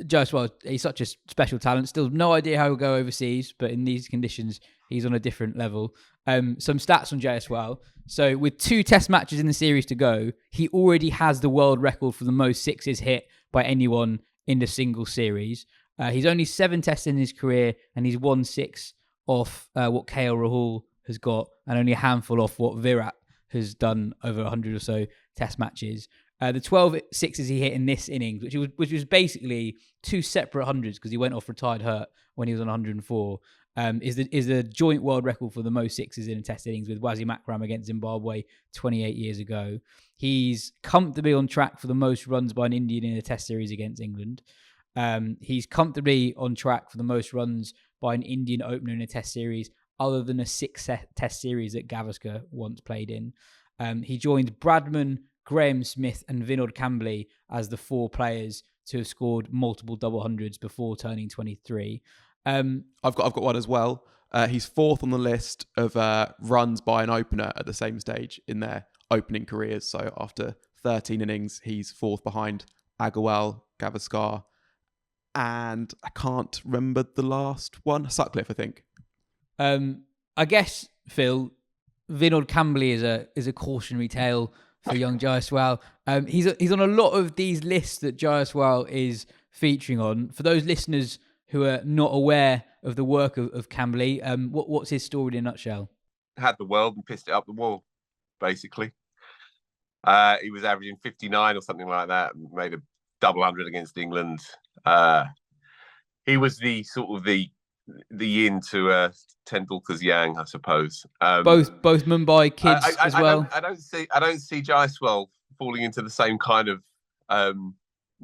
Jaiswal, he's such a special talent. Still no idea how he'll go overseas, but in these conditions, he's on a different level. Some stats on Jaiswal. So with 2 test matches in the series to go, he already has the world record for the most sixes hit by anyone in the single series. He's only 7 tests in his career, and he's 1 6 off what KL Rahul has got, and only a handful off what Virat has done over 100 or so test matches. The 12 sixes he hit in this innings, which was basically 2 separate hundreds because he went off retired hurt when he was on 104, is the joint world record for the most sixes in a test innings with Wasim Akram against Zimbabwe 28 years ago. He's comfortably on track for the most runs by an Indian in a test series against England. He's comfortably on track for the most runs by an Indian opener in a test series, other than a 6 test series that Gavaskar once played in. He joined Bradman, Graham Smith and Vinod Kambli as the 4 players to have scored multiple double hundreds before turning 23. I've got one as well. He's 4th on the list of runs by an opener at the same stage in their opening careers. So after 13 innings, he's 4th behind Agarwal, Gavaskar, and I can't remember the last one. Sutcliffe, I think. I guess, Phil, Vinod Kambli is a cautionary tale for young Jaiswal. He's on a lot of these lists that Jaiswal is featuring on. For those listeners who are not aware of the work of Kambli, what's his story in a nutshell? Had the world and pissed it up the wall, basically. He was averaging 59 or something like that, and made a double hundred against England. He was the sort of the yin to Tendulkar's yang, I suppose. Both Mumbai kids as well. I don't see Jaiswal falling into the same kind of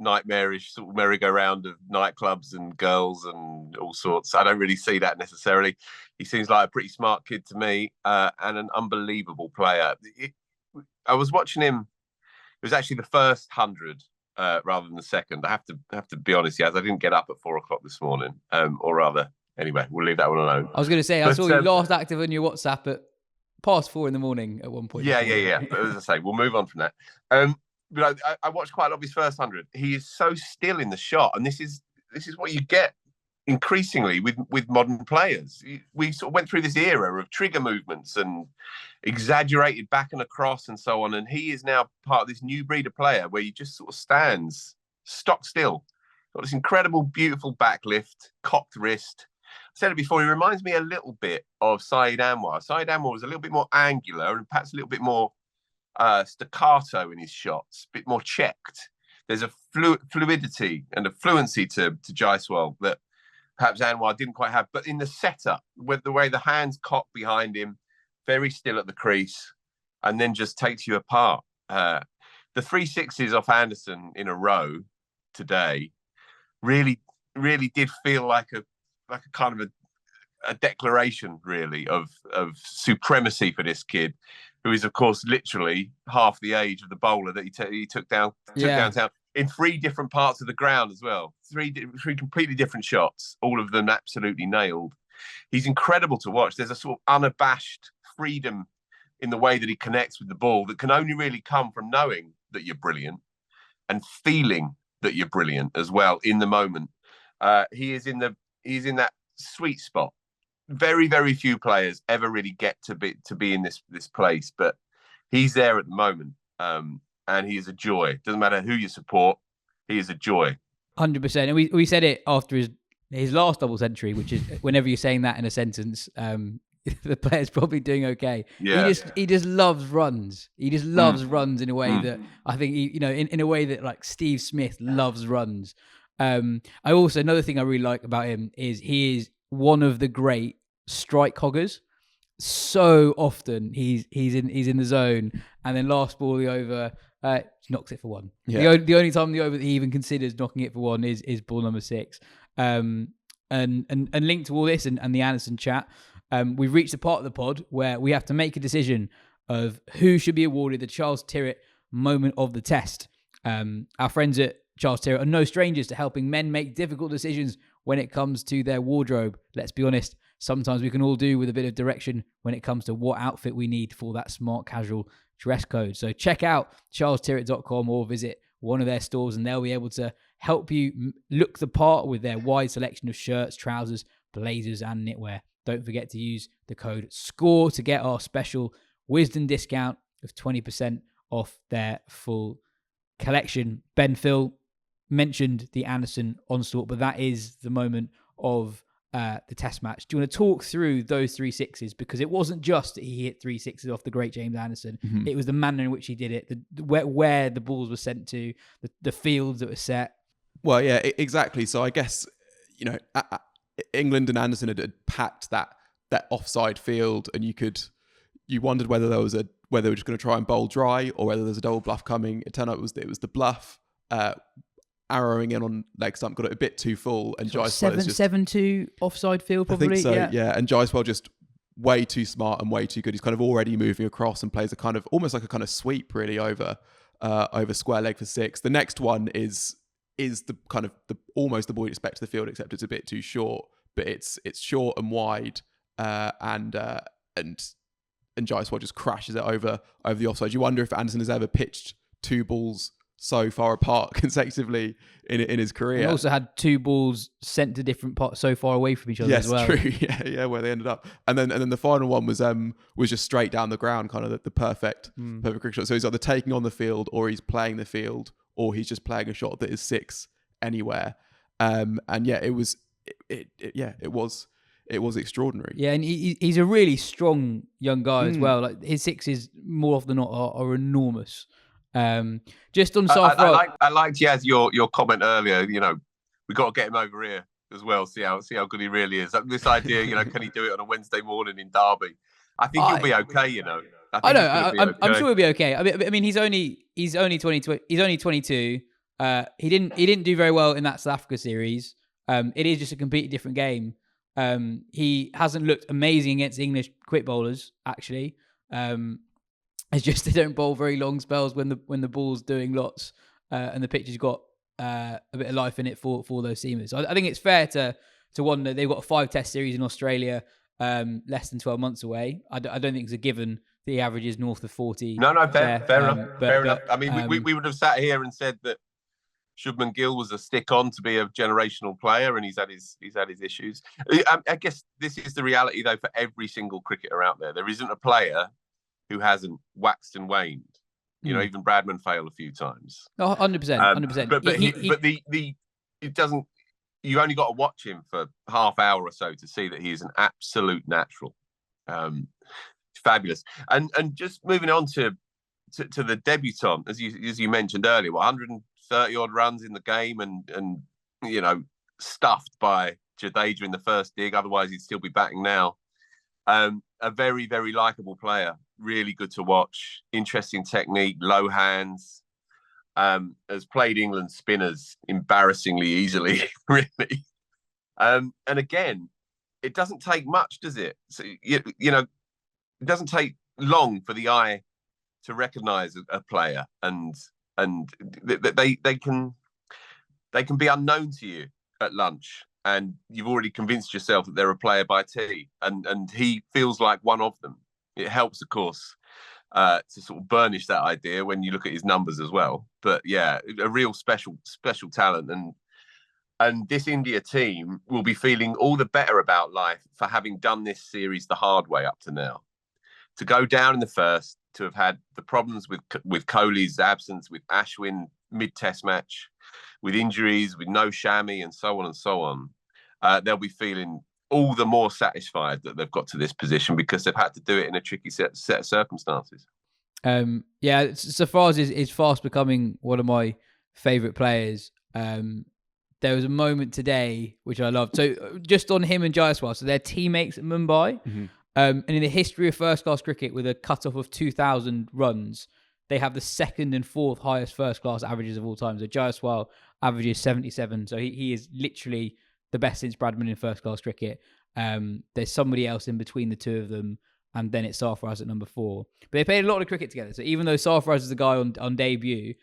nightmarish sort of merry-go-round of nightclubs and girls and all sorts. I don't really see that necessarily. He seems like a pretty smart kid to me, and an unbelievable player. I was watching him. It was actually the first 100 rather than the second. I have to be honest, Yaz. I didn't get up at 4 o'clock this morning, or rather. Anyway, we'll leave that one alone. I was going to say, I saw you last active on your WhatsApp at past 4 a.m. at one point. Yeah. But as I say, we'll move on from that. But I watched quite a lot of his first 100. He is so still in the shot, and this is what you get increasingly with modern players. We sort of went through this era of trigger movements and exaggerated back and across and so on, and he is now part of this new breed of player where he just sort of stands stock still. Got this incredible, beautiful backlift, cocked wrist. I said it before, he reminds me a little bit of Saeed Anwar. Saeed Anwar was a little bit more angular and perhaps a little bit more staccato in his shots, a bit more checked. There's a fluidity and a fluency to Jaiswal that perhaps Anwar didn't quite have. But in the setup, with the way the hands cock behind him, very still at the crease, and then just takes you apart. The 3 sixes off Anderson in a row today really did feel like a kind of a declaration, really, of supremacy for this kid, who is, of course, literally half the age of the bowler that he took downtown in 3 different parts of the ground as well. Three completely different shots, all of them absolutely nailed. He's incredible to watch. There's a sort of unabashed freedom in the way that he connects with the ball that can only really come from knowing that you're brilliant and feeling that you're brilliant as well in the moment. He's in that sweet spot. Very, very few players ever really get to be in this place, but he's there at the moment, and he is a joy. Doesn't matter who you support, he is a joy. 100%. And we said it after his last double century, which is whenever you're saying that in a sentence, the player's probably doing okay. Yeah. He just loves runs. He just loves runs in a way that I think in a way that like Steve Smith loves runs. I also, another thing I really like about him is he is one of the great strike hoggers. So often he's in the zone, and then last ball the over knocks it for 1. Yeah. The only time the over that he even considers knocking it for 1 is ball number 6. And linked to all this and the Anderson chat, we've reached the part of the pod where we have to make a decision of who should be awarded the Charles Tyrwhitt moment of the test. Our friends at Charles Tyrwhitt are no strangers to helping men make difficult decisions when it comes to their wardrobe. Let's be honest, sometimes we can all do with a bit of direction when it comes to what outfit we need for that smart casual dress code. So check out charlestyrwhitt.com or visit one of their stores and they'll be able to help you look the part with their wide selection of shirts, trousers, blazers and knitwear. Don't forget to use the code SCORE to get our special Wisden discount of 20% off their full collection. Ben, Phil mentioned the Anderson onslaught, but that is the moment of the test match. Do you want to talk through those 3 sixes? Because it wasn't just that he hit 3 sixes off the great James Anderson. Mm-hmm. It was the manner in which he did it, where the balls were sent to, the fields that were set. Well, yeah, exactly. So I guess, England and Anderson had packed that offside field, and you wondered whether they were just going to try and bowl dry or whether there's a double bluff coming. It turned out it was the bluff. Arrowing in on leg stump, got it a bit too full, and Jaiswal is just 7-2 offside field probably. I think so, yeah. And Jaiswal just way too smart and way too good. He's kind of already moving across and plays a kind of almost like a kind of sweep really over square leg for 6. The next one is the kind of almost the ball you'd expect to the field, except it's a bit too short, but it's short and wide, and Jaiswal just crashes it over the offside. You wonder if Anderson has ever pitched 2 balls so far apart consecutively in his career. He also had 2 balls sent to different parts so far away from each other as well. Yes, true. Yeah, where they ended up. And then the final one was just straight down the ground, kind of the perfect cricket shot. So he's either taking on the field, or he's playing the field, or he's just playing a shot that is 6 anywhere. And yeah, it was extraordinary. Yeah, and he's a really strong young guy as well. Like his 6s more often than not are enormous. Just on Sarfaraz, I liked Yaz your comment earlier. We got to get him over here as well. See how good he really is. This idea, can he do it on a Wednesday morning in Derby? I think he'll be okay. I'm sure he'll be okay. I mean, he's only 20. He's only 22. He didn't do very well in that South Africa series. It is just a completely different game. He hasn't looked amazing against English quick bowlers actually. It's just they don't bowl very long spells when the ball's doing lots, and the pitch has got a bit of life in it for those seamers. I think it's fair to wonder they've got a 5-test series in Australia, less than 12 months away. I don't think it's a given the average is north of 40. No, fair enough. I mean, we would have sat here and said that Shubman Gill was a stick-on to be a generational player, and he's had his issues. I guess this is the reality though for every single cricketer out there. There isn't a player who hasn't waxed and waned. Even Bradman failed a few times. Oh, 100%. But it doesn't. You only got to watch him for half hour or so to see that he is an absolute natural. Fabulous. And just moving on to the debutant, as you mentioned earlier, 130 odd runs in the game, and stuffed by Jadeja in the first dig. Otherwise, he'd still be batting now. A very, very likeable player. Really good to watch. Interesting technique, low hands. Has played England spinners embarrassingly easily, really. And again, it doesn't take much, does it? So, it doesn't take long for the eye to recognise a player, and they can be unknown to you at lunch, and you've already convinced yourself that they're a player by tea, and he feels like one of them. It helps, of course, to sort of burnish that idea when you look at his numbers as well. But yeah, a real special talent, and this India team will be feeling all the better about life for having done this series the hard way up to now. To go down in the first, to have had the problems with Kohli's absence, with Ashwin mid-test match, with injuries, with no Shami, and so on and so on, they'll be feeling all the more satisfied that they've got to this position because they've had to do it in a tricky set of circumstances. Yeah, Sarfaraz is fast becoming one of my favourite players. There was a moment today which I loved. So just on him and Jaiswal, so they're teammates at Mumbai. Mm-hmm. And in the history of first-class cricket, with a cut-off of 2,000 runs, they have the 2nd and 4th highest first-class averages of all time. So Jaiswal averages 77. So he is literally the best since Bradman in first-class cricket. There's somebody else in between the two of them, and then it's Sarfaraz at number 4. But they played a lot of cricket together. So even though Sarfaraz is the guy on debut,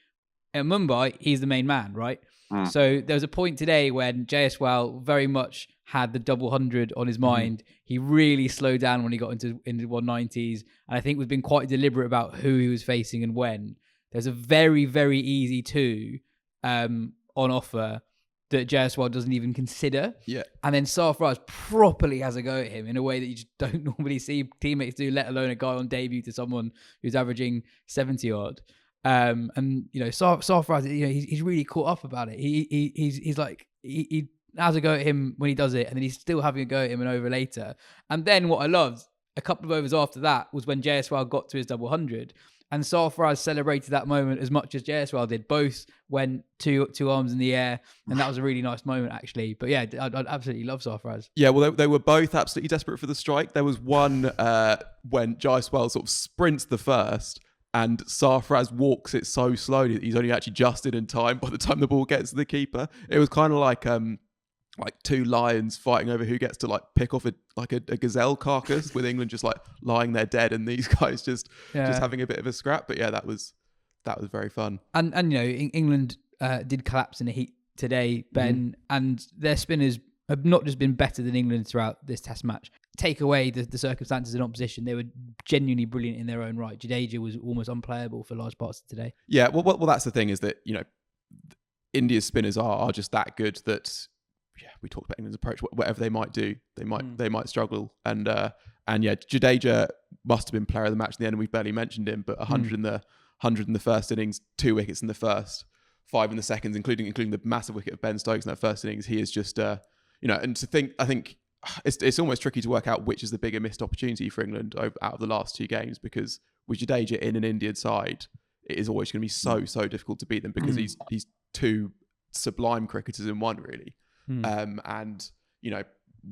at Mumbai, he's the main man, right? Mm. So there was a point today when Jaiswal very much had the double 100 on his mind. He really slowed down when he got into 190s, and I think we've been quite deliberate about who he was facing and when. There's a very, very easy 2 on offer that Jaiswal doesn't even consider. Yeah. And then Sarfaraz properly has a go at him in a way that you just don't normally see teammates do, let alone a guy on debut to someone who's averaging 70 odd. And Sarfaraz, he's really caught up about it. He's like, he has a go at him when he does it, and then he's still having a go at him an over later. And then what I loved, a couple of overs after that, was when Jaiswal got to his double 100. And Sarfaraz celebrated that moment as much as Jaiswal did. Both went two arms in the air, and that was a really nice moment, actually. But yeah, I'd absolutely love Sarfaraz. Yeah, well, they were both absolutely desperate for the strike. There was one when Jaiswal sort of sprints the first, and Sarfaraz walks it so slowly that he's only actually just in time by the time the ball gets to the keeper. It was kind of like 2 lions fighting over who gets to like pick off a gazelle carcass, with England just like lying there dead and these guys just having a bit of a scrap. But yeah, that was very fun. And England did collapse in the heat today, Ben, and their spinners have not just been better than England throughout this Test match. Take away the circumstances and opposition, they were genuinely brilliant in their own right. Jadeja was almost unplayable for large parts of today. Yeah, well, that's the thing, is that India's spinners are just that good that. Yeah, we talked about England's approach. Whatever they might do, they might struggle. And Jadeja must have been player of the match in the end. And we've barely mentioned him, but 100 in the first innings, 2 wickets in the first, 5 in the seconds, including the massive wicket of Ben Stokes in that first innings. He is just and to think, I think it's almost tricky to work out which is the bigger missed opportunity for England out of the last 2 games, because with Jadeja in an Indian side, it is always going to be so difficult to beat them, because he's 2 sublime cricketers in one, really. And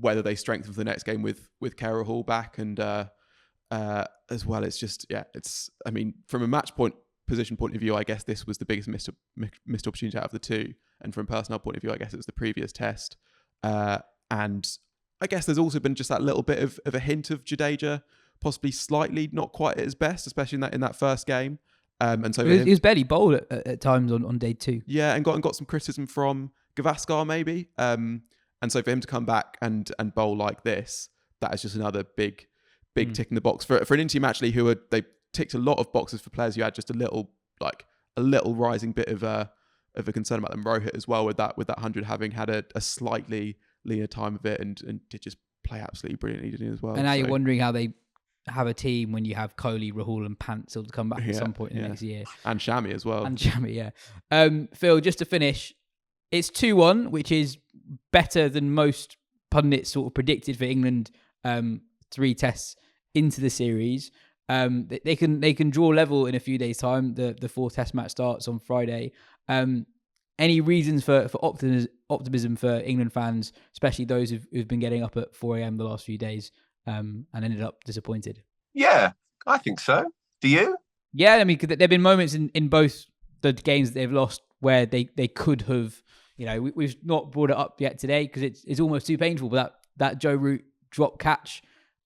whether they strengthen for the next game with Kerr Hall back and as well, it's just from a match position point of view, I guess this was the biggest missed opportunity out of the 2, and from a personnel point of view, I guess it was the previous Test. And I guess there's also been just that little bit of a hint of Jadeja possibly slightly not quite at his best, especially in that first game. And so he was barely bowled at times on day 2. Yeah, and got some criticism from Gavaskar maybe, and so for him to come back and bowl like this, that is just another big tick in the box for an Indian team actually, they ticked a lot of boxes for players who had just a little rising bit of a concern about them. Rohit as well with that 100 having had a slightly leaner time of it, and did just play absolutely brilliantly, didn't he, as well? And now you're wondering how they have a team when you have Kohli, Rahul and Pant still to come back at some point in the next year, and Shami as well. Phil, just to finish. It's 2-1, which is better than most pundits sort of predicted for England 3 tests into the series. They can draw level in a few days' time. The 4th Test match starts on Friday. Any reasons for optimism for England fans, especially those who've been getting up at 4 a.m. the last few days and ended up disappointed? Yeah, I think so. Do you? Yeah, I mean, there have been moments in both the games that they've lost where they could have... we've not brought it up yet today because it's almost too painful, but that Joe Root drop catch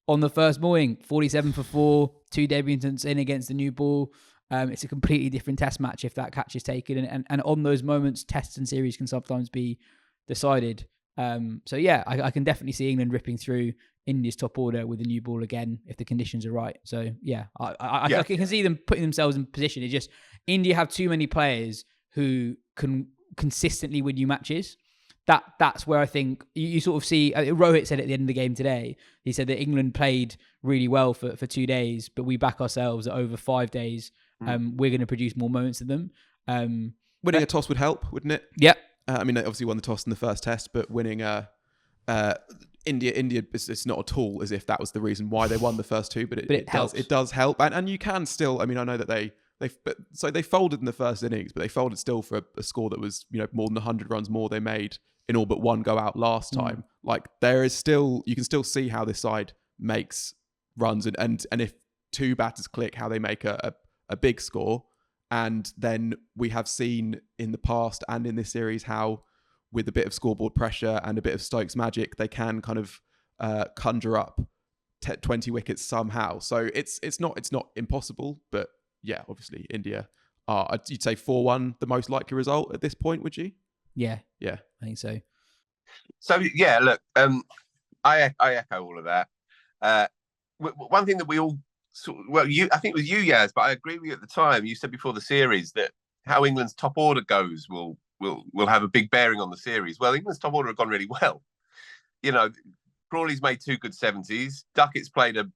on the first morning, 47 for 4, 2 debutants in against the new ball. It's a completely different Test match if that catch is taken. And on those moments, Tests and series can sometimes be decided. I can definitely see England ripping through India's top order with the new ball again if the conditions are right. So, yeah, I can see them putting themselves in position. It's just India have too many players who can consistently win you matches. That's where I think you sort of see. Rohit said at the end of the game today, he said that England played really well for 2 days, but we back ourselves that over 5 days we're going to produce more moments than them. Winning a toss would help, wouldn't it? Yep. They obviously won the toss in the first Test, but winning India, it's not at all as if that was the reason why they won the first 2, but it does help, and you can still. I know that they folded in the first innings, but they folded still for a score that was more than 100 runs more they made in all but one go out last time. Like there is still, you can still see how this side makes runs, and if 2 batters click, how they make a big score. And then we have seen in the past and in this series how with a bit of scoreboard pressure and a bit of Stokes magic, they can kind of conjure up 20 wickets somehow. So it's not impossible, but yeah, obviously India you'd say 4-1 the most likely result at this point, would you? Yeah, Yeah, I think so. So yeah, look, I echo all of that. One thing that we all I think it was you, Yaz, but I agree with you at the time. You said before the series that how England's top order goes will have a big bearing on the series. Well, England's top order have gone really well. You know, Crawley's made 2 good 70s. Duckett's played a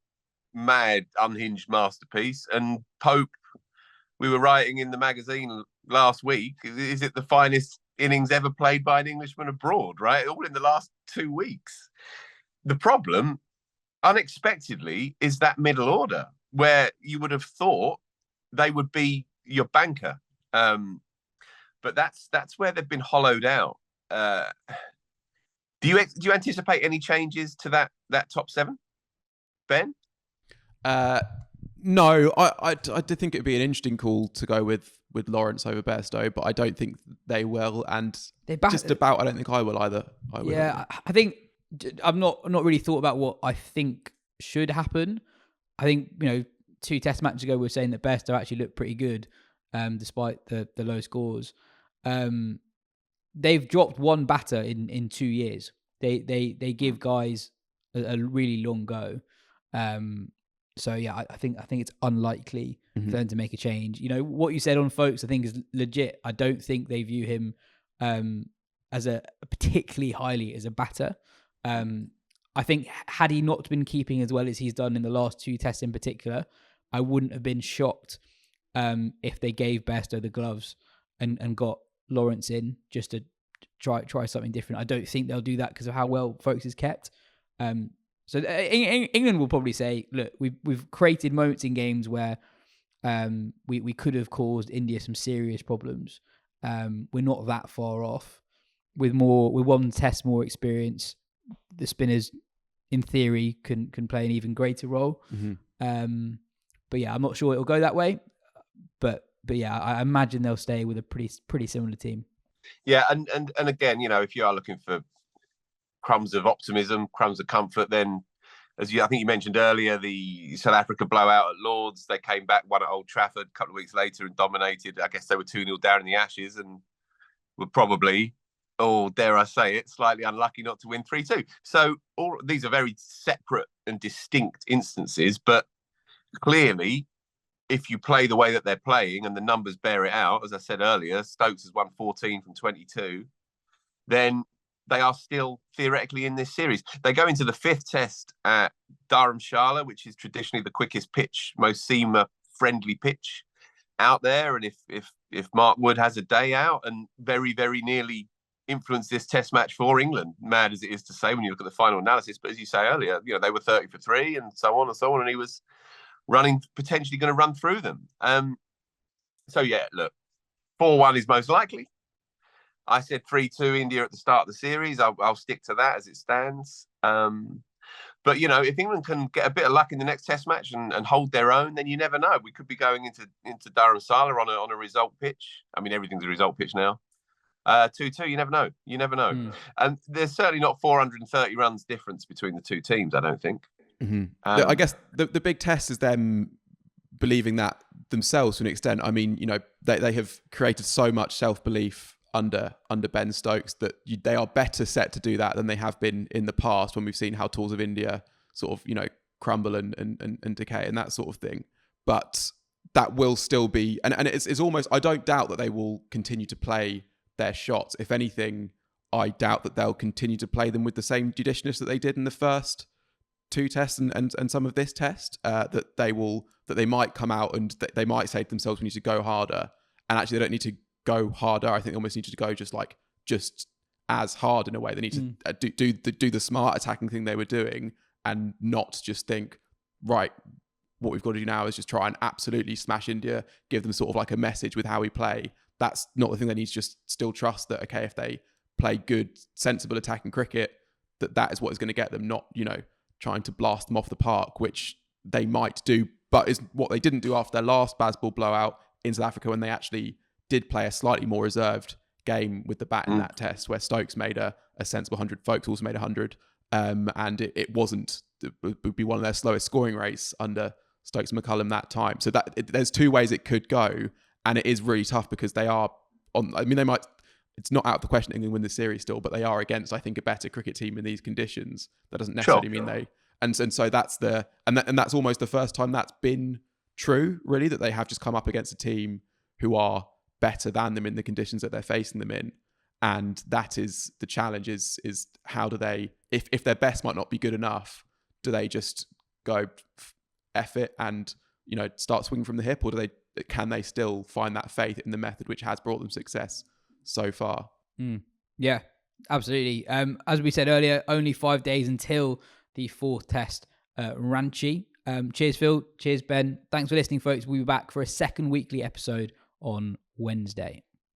mad, unhinged masterpiece, and Pope, we were writing in the magazine last week, is it the finest innings ever played by an Englishman abroad, right? All in the last 2 weeks. The problem, unexpectedly, is that middle order, where you would have thought they would be your banker. But that's where they've been hollowed out. Do you anticipate any changes to that top 7, Ben? No, I did think it'd be an interesting call to go with Lawrence over Bairstow, but I don't think they will, and I don't think I will either. I think I've not really thought about what I think should happen. I think 2 test matches ago we were saying that Bairstow actually looked pretty good, despite the low scores. They've dropped 1 batter in 2 years. They give guys a really long go. So yeah, I think it's unlikely for them to make a change. What you said on Folkes, I think is legit. I don't think they view him as a particularly highly as a batter. I think had he not been keeping as well as he's done in the last 2 tests in particular, I wouldn't have been shocked if they gave Bairstow the gloves and got Lawrence in just to try something different. I don't think they'll do that because of how well Folkes is kept. So England will probably say, look, we've created moments in games where we could have caused India some serious problems. We're not that far off. With 1 test more experience, the spinners, in theory, can play an even greater role. But yeah, I'm not sure it'll go that way. But yeah, I imagine they'll stay with a pretty similar team. Yeah, and again, if you are looking for crumbs of optimism, crumbs of comfort, then I think you mentioned earlier, the South Africa blowout at Lords, they came back, won at Old Trafford a couple of weeks later and dominated. I guess they were 2-0 down in the Ashes and were probably, dare I say it, slightly unlucky not to win 3-2. So all these are very separate and distinct instances, but clearly, if you play the way that they're playing and the numbers bear it out, as I said earlier, Stokes has won 14 from 22, then they are still theoretically in this series. They go into the 5th test at Dharamshala, which is traditionally the quickest pitch, most seamer-friendly pitch out there. And if Mark Wood has a day out and very, very nearly influenced this test match for England, mad as it is to say when you look at the final analysis, but as you say earlier, they were 30 for 3 and so on, and he was potentially going to run through them. So yeah, look, 4-1 is most likely. I said 3-2 India at the start of the series. I'll stick to that as it stands. But if England can get a bit of luck in the next test match and hold their own, then you never know. We could be going into Dharamsala on a result pitch. I mean, everything's a result pitch now. 2-2, you never know. And there's certainly not 430 runs difference between the 2 teams, I don't think. I guess the big test is them believing that themselves to an extent. I mean, they have created so much self-belief under Ben Stokes that they are better set to do that than they have been in the past when we've seen how tours of India sort of, crumble and decay and that sort of thing. But that will still be, and it's almost, I don't doubt that they will continue to play their shots. If anything, I doubt that they'll continue to play them with the same judiciousness that they did in the first 2 tests and some of this test, that they might come out and they might say to themselves, we need to go harder. And actually they don't need to go harder. I think they almost need to go just as hard in a way. They need to do the smart attacking thing they were doing and not just think, right, what we've got to do now is just try and absolutely smash India, give them sort of like a message with how we play. That's not the thing. They need to just still trust that, okay, if they play good, sensible attacking cricket, that is what is going to get them, not, trying to blast them off the park, which they might do, but is what they didn't do after their last Bazball blowout in South Africa when they actually did play a slightly more reserved game with the bat in that test, where Stokes made a sensible 100, Folkes also made 100, and it would be one of their slowest scoring rates under Stokes and McCullum that time. So there's 2 ways it could go, And it is really tough because they are on. I mean, they might. It's not out of the question England win the series still, but they are against, I think, a better cricket team in these conditions. That doesn't necessarily mean they. And so that's that's almost the first time that's been true, really, that they have just come up against a team who are better than them in the conditions that they're facing them in. And that is the challenge: is how do they, if their best might not be good enough, do they just go F it and start swinging from the hip, or can they still find that faith in the method which has brought them success so far? Yeah, absolutely. As we said earlier, only 5 days until the fourth test, Ranchi. Cheers, Phil. Cheers, Ben. Thanks for listening, folks. We'll be back for a second weekly episode on Wednesday.